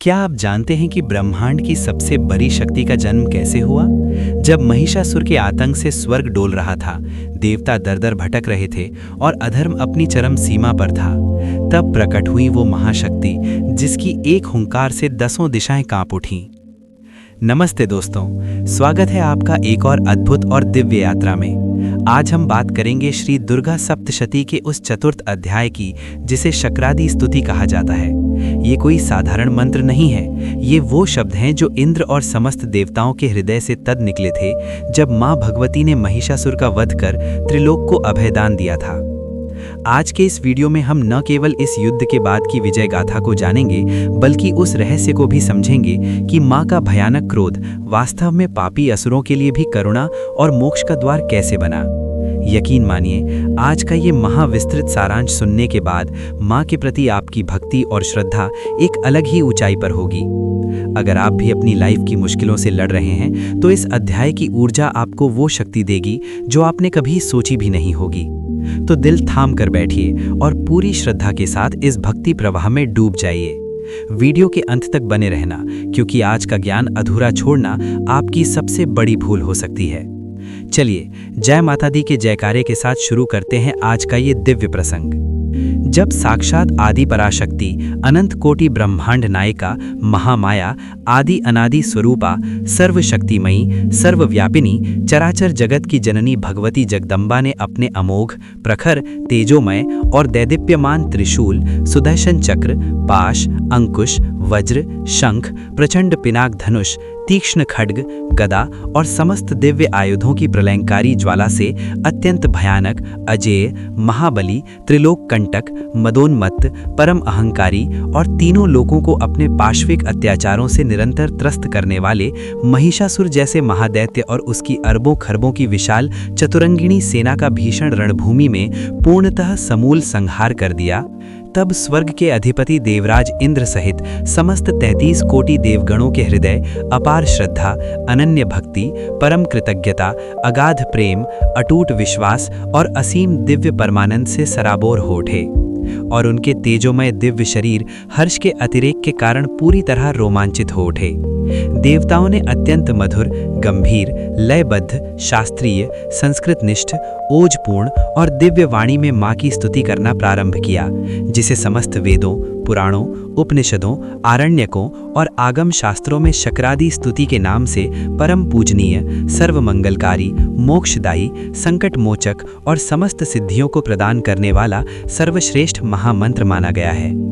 क्या आप जानते हैं कि ब्रह्मांड की सबसे बड़ी शक्ति का जन्म कैसे हुआ? जब महिषासुर के आतंक से स्वर्ग डोल रहा था, देवता दर-दर भटक रहे थे और अधर्म अपनी चरम सीमा पर था, तब प्रकट हुई वो महाशक्ति जिसकी एक हुंकार से दसों दिशाएं कांप उठीं। नमस्ते दोस्तों, स्वागत है आपका एक और अद्भुत और दिव्य यात्रा में। आज हम बात करेंगे श्री दुर्गा सप्तशती के उस चतुर्थ अध्याय की जिसे शक्रादि स्तुति कहा जाता है। ये कोई साधारण मंत्र नहीं है, ये वो शब्द हैं जो इंद्र और समस्त देवताओं के हृदय से तद निकले थे जब माँ भगवती ने महिषासुर का वध कर त्रिलोक को अभयदान दिया था। आज के इस वीडियो में हम न केवल इस युद्ध के बाद की विजय गाथा को जानेंगे, बल्कि उस रहस्य को भी समझेंगे कि माँ का भयानक क्रोध वास्तव में पापी असुरों के लिए भी करुणा और मोक्ष का द्वार कैसे बना। यकीन मानिए, आज का ये महाविस्तृत सारांश सुनने के बाद माँ के प्रति आपकी भक्ति और श्रद्धा एक अलग ही ऊंचाई पर होगी। अगर आप भी अपनी लाइफ की मुश्किलों से लड़ रहे हैं, तो इस अध्याय की ऊर्जा आपको वो शक्ति देगी जो आपने कभी सोची भी नहीं होगी। तो दिल थाम कर बैठिए और पूरी श्रद्धा के साथ इस भक्ति प्रवाह में डूब जाइए। वीडियो के अंत तक बने रहना, क्योंकि आज का ज्ञान अधूरा छोड़ना आपकी सबसे बड़ी भूल हो सकती है। चलिए, जय माता दी के जयकारे के साथ शुरू करते हैं आज का ये दिव्य प्रसंग। जब साक्षात आदि पराशक्ति, अनंत कोटि ब्रह्मांड नायिका, महामाया, आदि अनादि स्वरूपा, सर्वशक्तिमयी, सर्वव्यापिनी, चराचर जगत की जननी भगवती जगदम्बा ने अपने अमोघ, प्रखर, तेजोमय और दैदीप्यमान त्रिशूल, सुदर्शन चक्र, पाश, अंकुश, वज्र, शंख, प्रचंड पिनाक धनुष, तीक्ष्ण खड्ग, गदा और समस्त दिव्य आयुधों की प्रलयंकारी ज्वाला से अत्यंत भयानक, अजेय, महाबली, त्रिलोक कंटक, मदोन्मत्त, परम अहंकारी और तीनों लोगों को अपने पाश्विक अत्याचारों से निरंतर त्रस्त करने वाले महिषासुर जैसे महादैत्य और उसकी अरबों खरबों की विशाल चतुरंगिणी सेना का भीषण रणभूमि में पूर्णतः समूल संहार कर दिया। तब स्वर्ग के अधिपति देवराज इंद्र सहित समस्त 33 कोटि देवगणों के हृदय अपार श्रद्धा, अनन्य भक्ति, परम कृतज्ञता, अगाध प्रेम, अटूट विश्वास और असीम दिव्य परमानंद से सराबोर हो उठे, और उनके तेजोमय दिव्य शरीर हर्ष के अतिरेक के कारण पूरी तरह रोमांचित हो उठे। देवताओं ने अत्यंत मधुर, गंभीर, लयबद्ध, शास्त्रीय, संस्कृतनिष्ठ, ओजपूर्ण और दिव्य वाणी में माँ की स्तुति करना प्रारंभ किया, जिसे समस्त वेदों, पुराणों, उपनिषदों, आरण्यकों और आगम शास्त्रों में शक्रादि स्तुति के नाम से परम पूजनीय, सर्वमंगलकारी, मोक्षदायी, संकट मोचक और समस्त सिद्धियों को प्रदान करने वाला सर्वश्रेष्ठ महामंत्र माना गया है।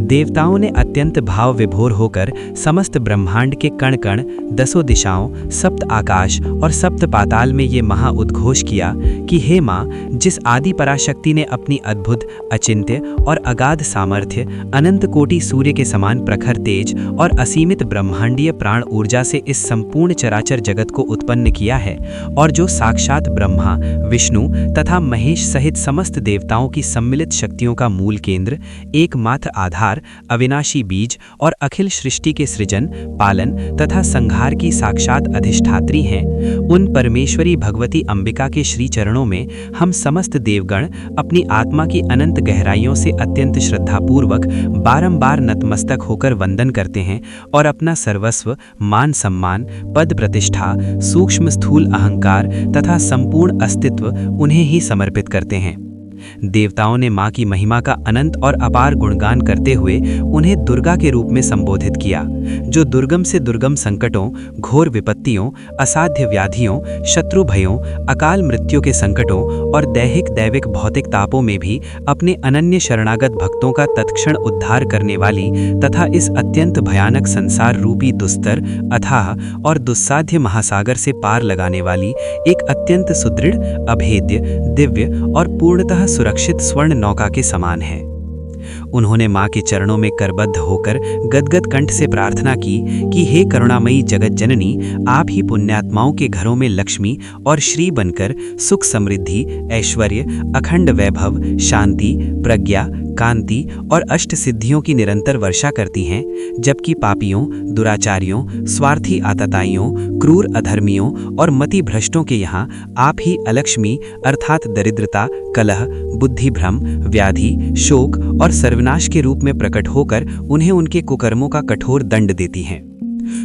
देवताओं ने अत्यंत भाव विभोर होकर समस्त ब्रह्मांड के कण कण, दसों दिशाओं, सप्त आकाश और सप्त पाताल में ये महा उद्घोष किया कि हे माँ, जिस आदि पराशक्ति ने अपनी अद्भुत, अचिंत्य और अगाध सामर्थ्य, अनंत कोटि सूर्य के समान प्रखर तेज और असीमित ब्रह्मांडीय प्राण ऊर्जा से इस संपूर्ण चराचर जगत को उत्पन्न किया है, और जो साक्षात ब्रह्मा, विष्णु तथा महेश सहित समस्त देवताओं की सम्मिलित शक्तियों का मूल केंद्र, एकमात्र आधार, अविनाशी बीज और अखिल सृष्टि के सृजन, पालन तथा संहार की साक्षात अधिष्ठात्री हैं, उन परमेश्वरी भगवती अंबिका के श्री चरणों में हम समस्त देवगण अपनी आत्मा की अनंत गहराइयों से अत्यंत श्रद्धापूर्वक बारंबार नतमस्तक होकर वंदन करते हैं और अपना सर्वस्व, मान सम्मान, पद प्रतिष्ठा, सूक्ष्म स्थूल अहंकार तथा संपूर्ण अस्तित्व उन्हें ही समर्पित करते हैं। देवताओं ने माँ की महिमा का अनंत और अपार गुणगान करते हुए उन्हें दुर्गा के रूप में संबोधित किया, जो दुर्गम से दुर्गम संकटों, घोर विपत्तियों, असाध्य व्याधियों, शत्रु भयों, अकाल मृत्यु के संकटों और दैहिक दैविक भौतिक तापों में भी अपने अनन्य शरणागत भक्तों का तत्क्षण उद्धार करने वाली तथा इस अत्यंत भयानक संसार रूपी दुस्तर, अथाह और दुस्साध्य महासागर से पार लगाने वाली एक अत्यंत सुदृढ़, अभेद्य, दिव्य और पूर्णतः सुरक्षित स्वर्ण नौका के समान है। उन्होंने माँ के चरणों में करबद्ध होकर गदगद कंठ से प्रार्थना की कि हे करुणामयी जगत जननी, आप ही पुण्यात्माओं के घरों में लक्ष्मी और श्री बनकर सुख समृद्धि, ऐश्वर्य, अखंड वैभव, शांति, प्रज्ञा, कांति और अष्ट सिद्धियों की निरंतर वर्षा करती हैं, जबकि पापियों, दुराचारियों, स्वार्थी आतताइयों, क्रूर अधर्मियों और मति भ्रष्टों के यहाँ आप ही अलक्ष्मी अर्थात दरिद्रता, कलह, बुद्धिभ्रम, व्याधि, शोक और सर्वनाश के रूप में प्रकट होकर उन्हें उनके कुकर्मों का कठोर दंड देती हैं।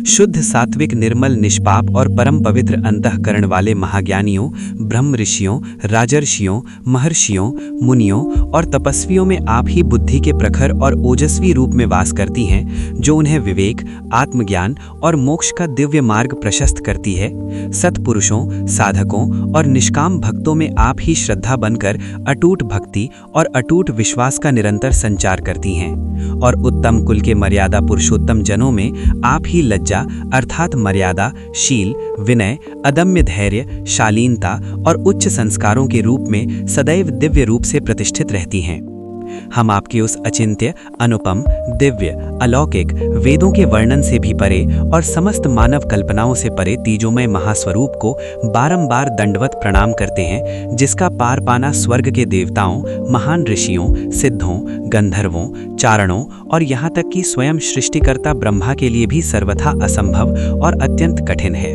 शुद्ध, सात्विक, निर्मल, निष्पाप और परम पवित्र अंतःकरण वाले महाज्ञानियों, ब्रह्म ऋषियों, राजर्षियों, महर्षियों, मुनियों और तपस्वियों में आप ही बुद्धि के प्रखर और ओजस्वी रूप में वास करती हैं, जो उन्हें विवेक, आत्मज्ञान और मोक्ष का दिव्य मार्ग प्रशस्त करती है। सत्पुरुषों, साधकों और निष्काम भक्तों में आप ही श्रद्धा बनकर अटूट भक्ति और अटूट विश्वास का निरंतर संचार करती हैं, और उत्तम कुल के मर्यादा पुरुषोत्तम जनों में आप ही लज्जा अर्थात मर्यादा, शील, विनय, अदम्य धैर्य, शालीनता और उच्च संस्कारों के रूप में सदैव दिव्य रूप से प्रतिष्ठित रहती हैं। हम आपके उस अचिंत्य, अनुपम, दिव्य, अलौकिक, वेदों के वर्णन से भी परे और समस्त मानव कल्पनाओं से परे तेजोमय महास्वरूप को बारंबार दंडवत प्रणाम करते हैं, जिसका पार पाना स्वर्ग के देवताओं, महान ऋषियों, सिद्धों, गंधर्वों, चारणों और यहाँ तक कि स्वयं सृष्टिकर्ता ब्रह्मा के लिए भी सर्वथा असंभव और अत्यंत कठिन है।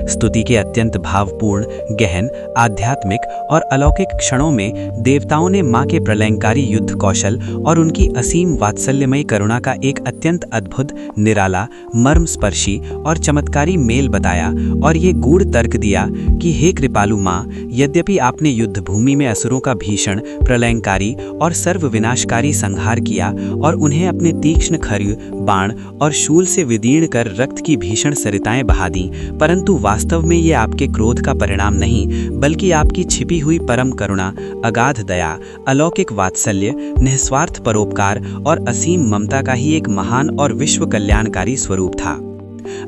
स्तुति के अत्यंत भावपूर्ण, गहन, आध्यात्मिक और अलौकिक क्षणों में देवताओं ने मां के प्रलयंकारी युद्ध कौशल और उनकी असीम वात्सल्यमयी करुणा का एक अत्यंत अद्भुत, निराला, मर्मस्पर्शी और चमत्कारी मेल बताया और ये गूढ़ तर्क दिया कि हे कृपालु मां, यद्यपि आपने युद्ध भूमि में असुरों का भीषण, प्रलयंकारी और सर्वविनाशकारी संहार किया और उन्हें अपने तीक्ष्ण खड्ग, बाण और शूल से विदीर्ण कर रक्त की भीषण सरिताएं बहा दी, परंतु वास्तव में ये आपके क्रोध का परिणाम नहीं, बल्कि आपकी छिपी हुई परम करुणा, अगाध दया, अलौकिक वात्सल्य, निस्वार्थ परोपकार और असीम ममता का ही एक महान और विश्व कल्याणकारी स्वरूप था।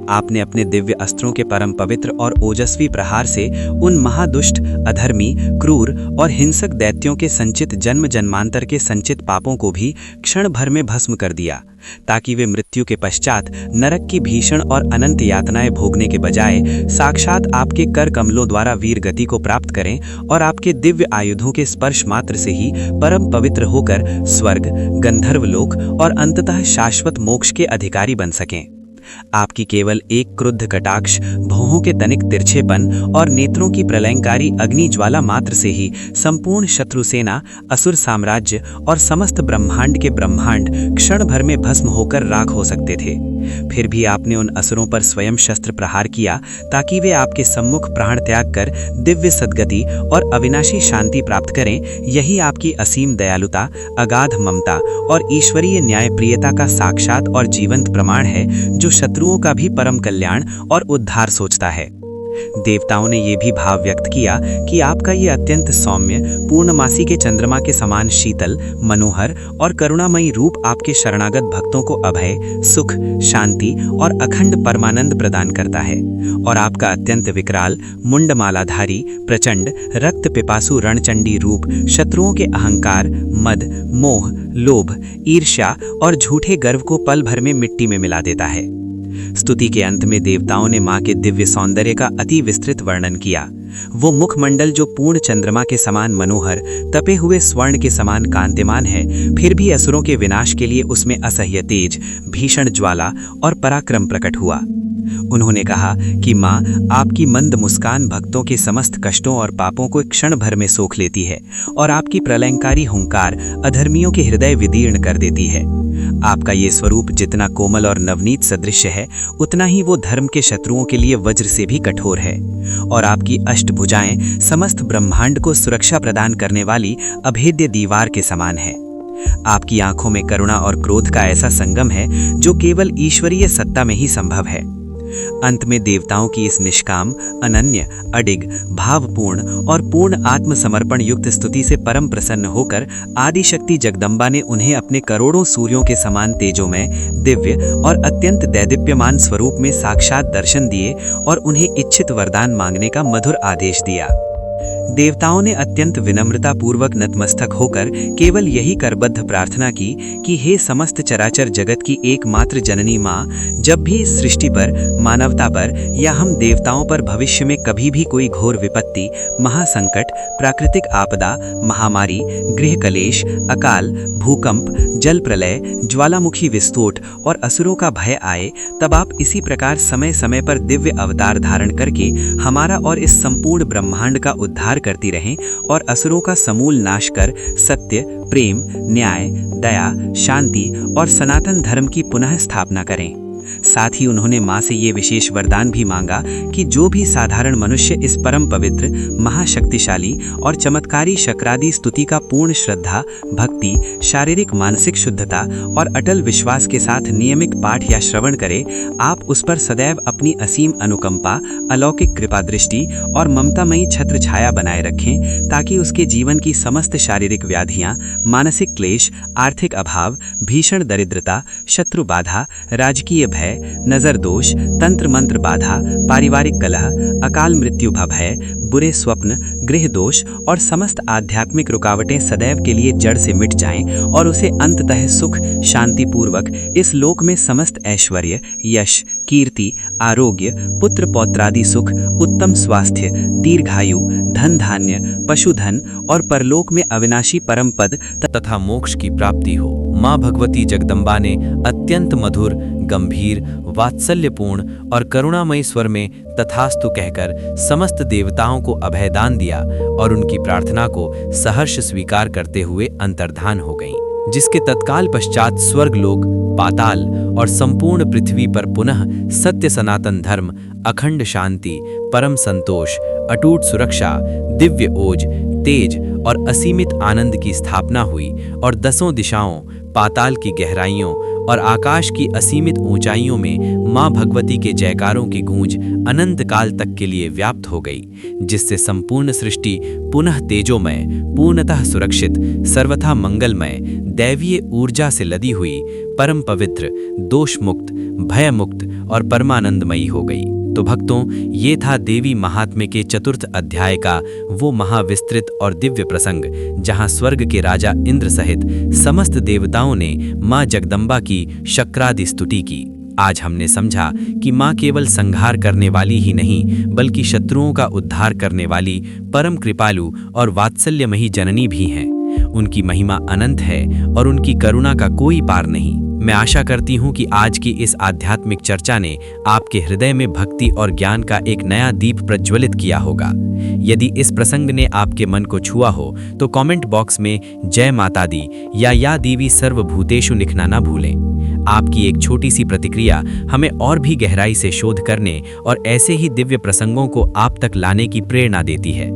आपने अपने दिव्य अस्त्रों के परम पवित्र और ओजस्वी प्रहार से उन महादुष्ट, अधर्मी, क्रूर और हिंसक दैत्यों के संचित जन्म जन्मांतर के संचित पापों को भी क्षण भर में भस्म कर दिया, ताकि वे मृत्यु के पश्चात नरक की भीषण और अनंत यातनाएं भोगने के बजाय साक्षात आपके कर कमलों द्वारा वीर गति को प्राप्त करें और आपके दिव्य आयुधों के स्पर्श मात्र से ही परम पवित्र होकर स्वर्ग, गंधर्वलोक और अंततः शाश्वत मोक्ष के अधिकारी बन सकें। आपकी केवल एक क्रुद्ध कटाक्ष, भौहों के तनिक तिरछेपन और नेत्रों की प्रलयंकारी अग्नि ज्वाला मात्र से ही संपूर्ण शत्रु सेना, असुर साम्राज्य और समस्त ब्रह्मांड के ब्रह्मांड क्षण भर में भस्म होकर राख हो सकते थे। फिर भी आपने उन असुरों पर स्वयं शस्त्र प्रहार किया, ताकि वे आपके सम्मुख प्राण त्याग कर दिव्य सद्गति और अविनाशी शांति प्राप्त करें। यही आपकी असीम दयालुता, अगाध ममता और ईश्वरीय न्यायप्रियता का साक्षात और जीवंत प्रमाण है, जो शत्रुओं का भी परम कल्याण और उद्धार सोचता है। देवताओं ने यह भी भाव व्यक्त किया कि आपका ये अत्यंत सौम्य, पूर्णमासी के चंद्रमा के समान शीतल, मनोहर और करुणामयी रूप आपके शरणागत भक्तों को अभय, सुख, शांति और अखंड परमानंद प्रदान करता है, और आपका अत्यंत विकराल, मुंडमालाधारी, प्रचंड, रक्त पिपासु रणचंडी रूप शत्रुओं के अहंकार, मद, मोह, लोभ, ईर्ष्या और झूठे गर्व को पल भर में मिट्टी में मिला देता है। स्तुति के अंत में देवताओं ने मां के दिव्य सौंदर्य का अति विस्तृत वर्णन किया। वो मुखमंडल जो पूर्ण चंद्रमा के समान मनोहर, तपे हुए स्वर्ण के समान कांतिमान है, फिर भी असुरों के विनाश के लिए उसमें असह्य तेज, भीषण ज्वाला और पराक्रम प्रकट हुआ। उन्होंने कहा कि मां, आपकी मंद मुस्कान भक्तों के समस्त कष्टों और पापों को क्षण भर में सोख लेती है, और आपकी प्रलयंकारी हुंकार अधर्मियों के हृदय विदीर्ण कर देती है। आपका ये स्वरूप जितना कोमल और नवनीत सदृश्य है, उतना ही वो धर्म के शत्रुओं के लिए वज्र से भी कठोर है, और आपकी अष्टभुजाएं समस्त ब्रह्मांड को सुरक्षा प्रदान करने वाली अभेद्य दीवार के समान है। आपकी आंखों में करुणा और क्रोध का ऐसा संगम है जो केवल ईश्वरीय सत्ता में ही संभव है। अंत में देवताओं की इस निष्काम, अनन्य, अडिग, भावपूर्ण और पूर्ण आत्मसमर्पण युक्त स्तुति से परम प्रसन्न होकर आदिशक्ति जगदम्बा ने उन्हें अपने करोड़ों सूर्यों के समान तेजोमय, दिव्य और अत्यंत दैदीप्यमान स्वरूप में साक्षात दर्शन दिए और उन्हें इच्छित वरदान मांगने का मधुर आदेश दिया। देवताओं ने अत्यंत विनम्रता पूर्वक नतमस्तक होकर केवल यही करबद्ध प्रार्थना की कि हे समस्त चराचर जगत की एकमात्र जननी माँ, जब भी इस सृष्टि पर, मानवता पर या हम देवताओं पर भविष्य में कभी भी कोई घोर विपत्ति, महासंकट, प्राकृतिक आपदा, महामारी, गृह कलेश, अकाल, भूकंप, जल प्रलय, ज्वालामुखी विस्फोट और असुरों का भय आए, तब आप इसी प्रकार समय समय पर दिव्य अवतार धारण करके हमारा और इस संपूर्ण ब्रह्मांड का उद्धार करती रहें और असुरों का समूल नाश कर सत्य, प्रेम, न्याय, दया, शांति और सनातन धर्म की पुनः स्थापना करें। साथ ही उन्होंने मां से ये विशेष वरदान भी मांगा कि जो भी साधारण मनुष्य इस परम पवित्र, महाशक्तिशाली और चमत्कारी शक्रादि स्तुति का पूर्ण श्रद्धा, भक्ति, शारीरिक मानसिक शुद्धता और अटल विश्वास के साथ नियमित पाठ या श्रवण करे, आप उस पर सदैव अपनी असीम अनुकंपा, अलौकिक कृपा दृष्टि और ममतामयी छत्र छाया बनाए रखें, ताकि उसके जीवन की समस्त शारीरिक व्याधियां, मानसिक क्लेश, आर्थिक अभाव, भीषण दरिद्रता, शत्रु बाधा, राजकीय भय, नजर दोष, तंत्र मंत्र बाधा, पारिवारिक कलह, अकाल मृत्यु भय, बुरे स्वप्न, गृह दोष और समस्त आध्यात्मिक रुकावटें सदैव के लिए जड़ से मिट जाएं और उसे अंततः सुख, शांति पूर्वक इस लोक में समस्त ऐश्वर्य, यश, कीर्ति, आरोग्य, पुत्र पौत्रादि सुख, उत्तम स्वास्थ्य, दीर्घायु, धन धान्य, पशुधन और परलोक में अविनाशी परम पद तथा मोक्ष की प्राप्ति हो। माँ भगवती जगदम्बा ने अत्यंत मधुर, गंभीर, वात्सल्यपूर्ण और करुणामयी स्वर में तथास्तु कहकर समस्त देवताओं को अभयदान दिया और उनकी प्रार्थना को सहर्ष स्वीकार करते हुए अंतर्धान हो गईं, जिसके तत्काल पश्चात स्वर्गलोक, पाताल और संपूर्ण पृथ्वी पर पुनः सत्य सनातन धर्म, अखंड शांति, परम संतोष, अटूट सुरक्षा, दिव्य ओज, तेज और असीमित आनंद की स्थापना हुई और दसों दिशाओं, पाताल की गहराइयों और आकाश की असीमित ऊंचाइयों में मां भगवती के जयकारों की गूंज अनंत काल तक के लिए व्याप्त हो गई, जिससे संपूर्ण सृष्टि पुनः तेजोमय, पूर्णतः सुरक्षित, सर्वथा मंगलमय, दैवीय ऊर्जा से लदी हुई, परम पवित्र, दोष मुक्त, भय मुक्त और परमानंदमयी हो गई। तो भक्तों, ये था देवी महात्म्य के चतुर्थ अध्याय का वो महाविस्तृत और दिव्य प्रसंग, जहां स्वर्ग के राजा इंद्र सहित समस्त देवताओं ने मां जगदम्बा की शक्रादि स्तुति की। आज हमने समझा कि मां केवल संहार करने वाली ही नहीं, बल्कि शत्रुओं का उद्धार करने वाली परम कृपालु और वात्सल्यमयी जननी भी हैं। उनकी महिमा अनंत है और उनकी करुणा का कोई पार नहीं। मैं आशा करती हूँ कि आज की इस आध्यात्मिक चर्चा ने आपके हृदय में भक्ति और ज्ञान का एक नया दीप प्रज्वलित किया होगा। यदि इस प्रसंग ने आपके मन को छुआ हो तो कमेंट बॉक्स में जय माता दी या देवी सर्वभूतेषु लिखना ना भूलें। आपकी एक छोटी सी प्रतिक्रिया हमें और भी गहराई से शोध करने और ऐसे ही दिव्य प्रसंगों को आप तक लाने की प्रेरणा देती है।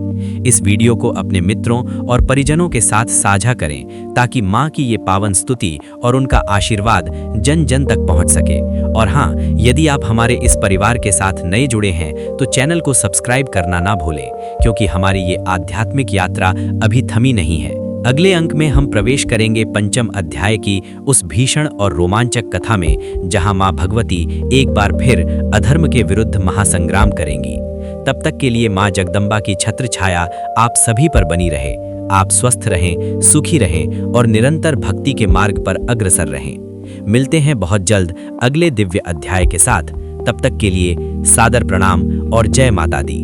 इस वीडियो को अपने मित्रों और परिजनों के साथ साझा करें, ताकि मां की ये पावन स्तुति और उनका आशीर्वाद जन जन तक पहुंच सके। और हाँ, यदि आप हमारे इस परिवार के साथ नए जुड़े हैं तो चैनल को सब्सक्राइब करना ना भूलें, क्योंकि हमारी ये आध्यात्मिक यात्रा अभी थमी नहीं है। अगले अंक में हम प्रवेश करेंगे पंचम अध्याय की उस भीषण और रोमांचक कथा में, जहां मां भगवती एक बार फिर अधर्म के विरुद्ध महासंग्राम करेंगी। तब तक के लिए मां जगदम्बा की छत्र छाया आप सभी पर बनी रहे। आप स्वस्थ रहें, सुखी रहें और निरंतर भक्ति के मार्ग पर अग्रसर रहें। मिलते हैं बहुत जल्द अगले दिव्य अध्याय के साथ। तब तक के लिए सादर प्रणाम और जय माता दी।